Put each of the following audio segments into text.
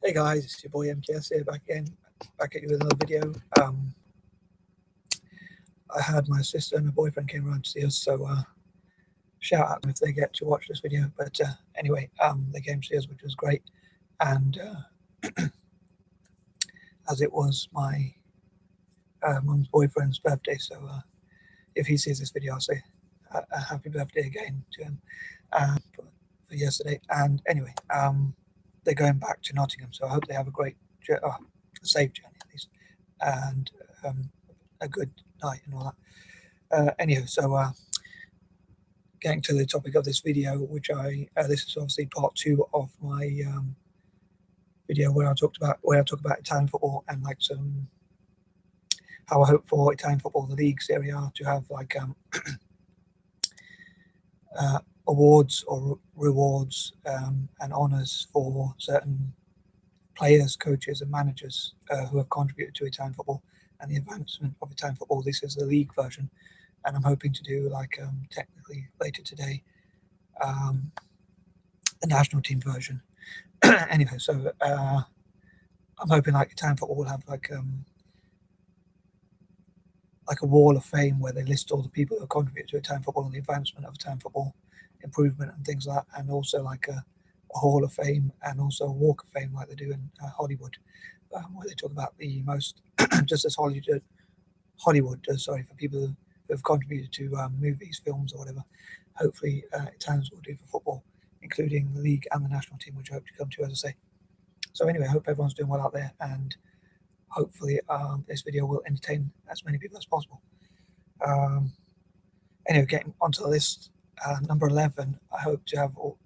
Hey guys, it's your boy M.K.S here back at you with another video. I had my sister and her boyfriend came around to see us, so shout out them if they get to watch this video. But anyway, they came to see us, which was great. And as it was my mum's boyfriend's birthday, so if he sees this video, I'll say a happy birthday again to him for yesterday. And anyway, they're going back to Nottingham, so I hope they have a safe journey at least, and a good night and all that. Anyhow, so getting to the topic of this video, which this is obviously part 2 of my video where I talk about Italian football and like some how I hope for Italian football, the league Serie to have like awards or rewards and honours for certain players, coaches and managers who have contributed to Italian football and the advancement of Italian football. This is the league version, and I'm hoping to do like technically later today the national team version. Anyway, so I'm hoping like Italian football will have like a wall of fame where they list all the people who contribute to Italian football and the advancement of Italian football, improvement and things like that, and also like a hall of fame and also a walk of fame like they do in Hollywood, where they talk about the most just as Hollywood does, sorry, for people who have contributed to movies, films or whatever. Hopefully Italians will do for football, including the league and the national team, which I hope to come to, as I say. So anyway, I hope everyone's doing well out there, and hopefully this video will entertain as many people as possible. Anyway, getting onto the list, number 11, I hope to have all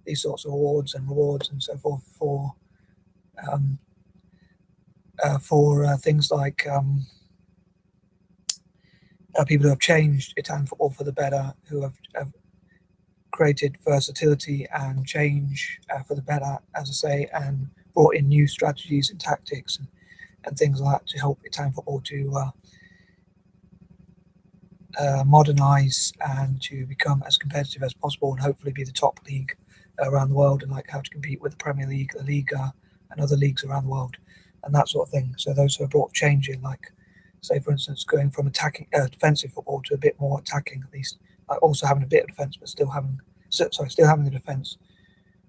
these sorts of awards and rewards and so forth for things like people who have changed Italian football for the better, who have created versatility and change for the better, as I say, and brought in new strategies and tactics and things like that to help Italian football to modernise and to become as competitive as possible and hopefully be the top league around the world, and like how to compete with the Premier League, the Liga and other leagues around the world and that sort of thing. So those who have brought change in, like say for instance going from attacking defensive football to a bit more attacking, at least, like also having a bit of defence but still having the defence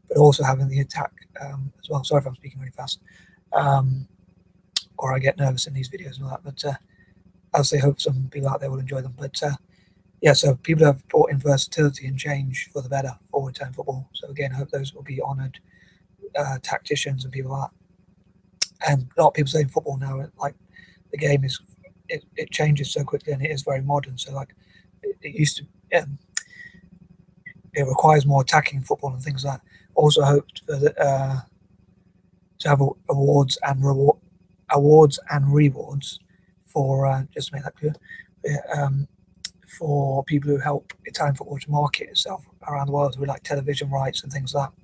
but also having the attack as well. Sorry if I'm speaking really fast, or I get nervous in these videos and all that, but I'll say hope some people out there will enjoy them. But yeah, so people have brought in versatility and change for the better for Italian football. So again, I hope those will be honoured, tacticians and people like that. And a lot of people say in football now, like the game is it changes so quickly and it is very modern. So like it used to, it requires more attacking football and things like that. Also hoped for to have awards and rewards for just to make that clear, for people who help Italian football to market itself around the world with like television rights and things like that.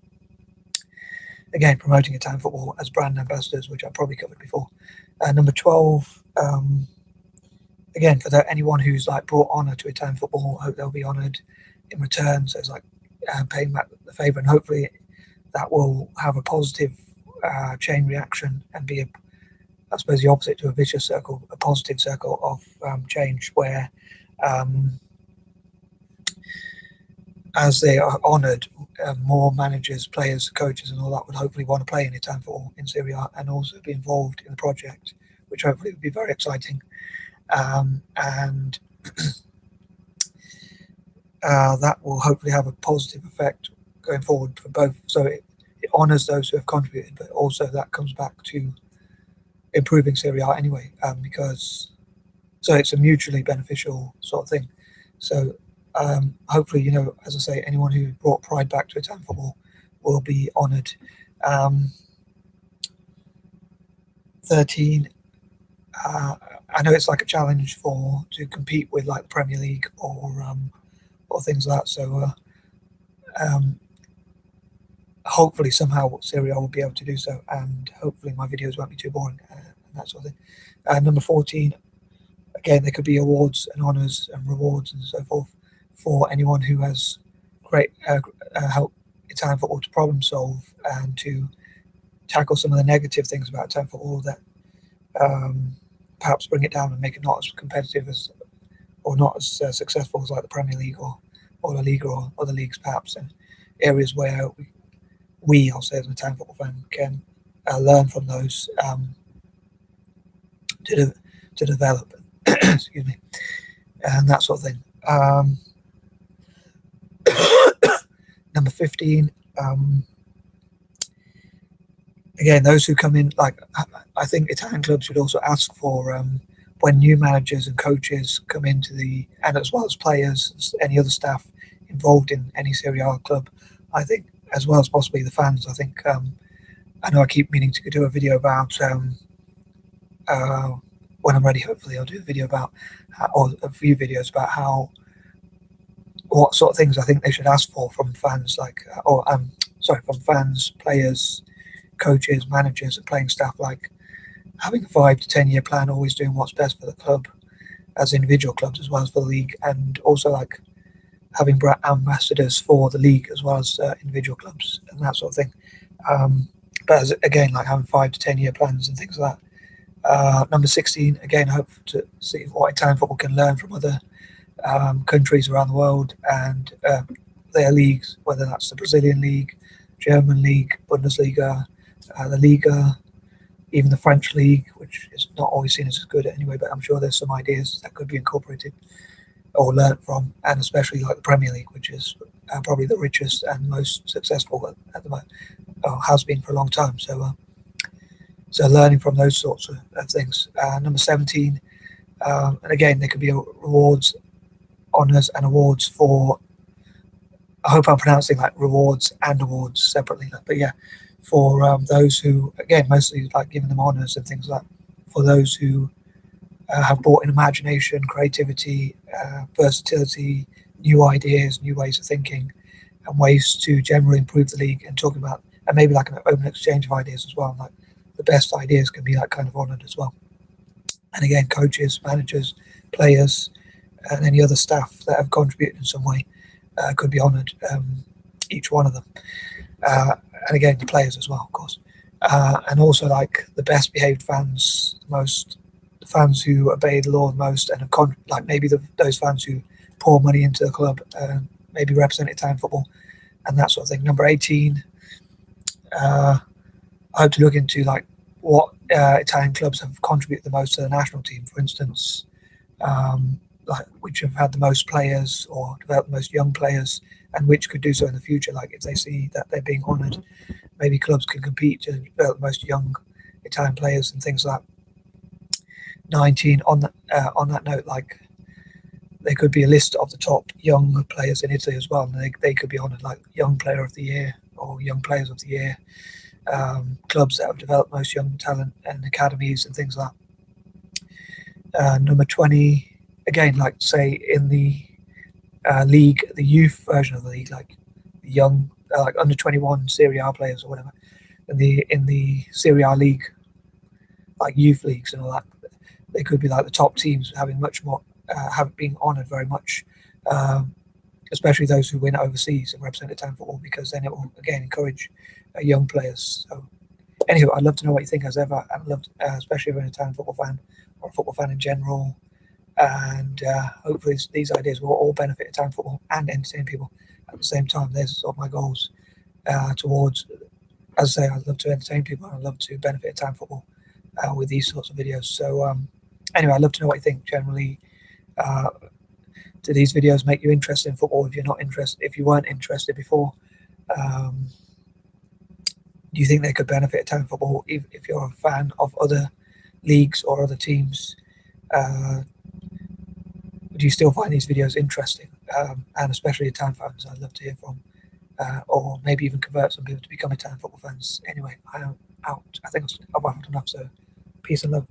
Again, promoting Italian football as brand ambassadors, which I probably covered before. Number 12, again, for anyone who's like brought honour to Italian football, I hope they'll be honoured in return. So it's like paying back the favour, and hopefully that will have a positive chain reaction and be I suppose the opposite to a vicious circle, a positive circle of change, where as they are honoured, more managers, players, coaches and all that would hopefully want to play in Italian football in Serie and also be involved in the project, which hopefully would be very exciting. And that will hopefully have a positive effect going forward for both. So it honours those who have contributed, but also that comes back to improving Serie anyway, because so it's a mutually beneficial sort of thing. So hopefully, you know, as I say, anyone who brought pride back to Italian football will be honoured. 13, I know it's like a challenge to compete with like the Premier League or things like that. So hopefully somehow Serie will be able to do so, and hopefully my videos won't be too boring and that sort of thing. Number 14, again, there could be awards and honours and rewards and so forth for anyone who has helped Italian football to problem solve and to tackle some of the negative things about Italian football that perhaps bring it down and make it not as competitive as, or not as successful as like the Premier League or La Liga or other leagues, perhaps, and areas where I'll say as an Italian football fan, can learn from those to develop, excuse me, and that sort of thing. Number 15. Again, those who come in, like, I think Italian clubs should also ask for when new managers and coaches come into and as well as players, any other staff involved in any Serie A club, I think, as well as possibly the fans. I think I know I keep meaning to do a video about when I'm ready. Hopefully, I'll do a video about or a few videos about what sort of things I think they should ask for from fans, from fans, players, coaches, managers, and playing staff, like having a 5 to 10 year plan, always doing what's best for the club as individual clubs as well as for the league, and also like having brand ambassadors for the league as well as individual clubs and that sort of thing. But again, like having 5 to 10 year plans and things like that. Number 16, again, hope to see what Italian football can learn from other countries around the world and their leagues, whether that's the Brazilian league, German league, Bundesliga, La Liga, even the French league, which is not always seen as good anyway, but I'm sure there's some ideas that could be incorporated or learnt from, and especially like the Premier League, which is probably the richest and most successful at the moment, or has been for a long time. So learning from those sorts of things. Number 17, and again, there could be rewards, honours and awards for, I hope I'm pronouncing like rewards and awards separately, but yeah, for those who, again, mostly like giving them honours and things like that, for those who have brought in imagination, creativity, versatility, new ideas, new ways of thinking, and ways to generally improve the league, and talking about, and maybe like an open exchange of ideas as well. Like the best ideas can be like kind of honoured as well. And again, coaches, managers, players, and any other staff that have contributed in some way could be honoured, each one of them. And again, the players as well, of course. And also like the best behaved fans, the fans who obey the law the most, and have like maybe those fans who pour money into the club, maybe represent Italian football and that sort of thing. Number 18, I hope to look into like what Italian clubs have contributed the most to the national team, for instance, like which have had the most players or developed the most young players, and which could do so in the future. Like if they see that they're being honoured, maybe clubs can compete to develop the most young Italian players and things like that. 19, on that note, like there could be a list of the top young players in Italy as well, and they could be honoured, like Young Player of the Year or Young Players of the Year, clubs that have developed most young talent and academies and things like that. Number 20, again, like say in the league, the youth version of the league, like the young, like under 21 Serie A players or whatever, in the Serie A league, like youth leagues and all that, they could be like the top teams having much more, have been honoured very much, especially those who win overseas and represent Italian football, because then it will again encourage young players. So anyway, I'd love to know what you think as ever, and I'd love to, especially if you're an Italian football fan or a football fan in general, and hopefully these ideas will all benefit Italian football and entertain people at the same time. There's sort of my goals towards, as I say, I'd love to entertain people and I'd love to benefit Italian football with these sorts of videos. So anyway, I'd love to know what you think generally. Do these videos make you interested in football? If you're not interested, if you weren't interested before, do you think they could benefit Italian football if you're a fan of other leagues or other teams? Do you still find these videos interesting? And especially Italian fans, I'd love to hear from, or maybe even convert some people to become Italian football fans. Anyway, I am out. I think I've waffled enough, so peace and love.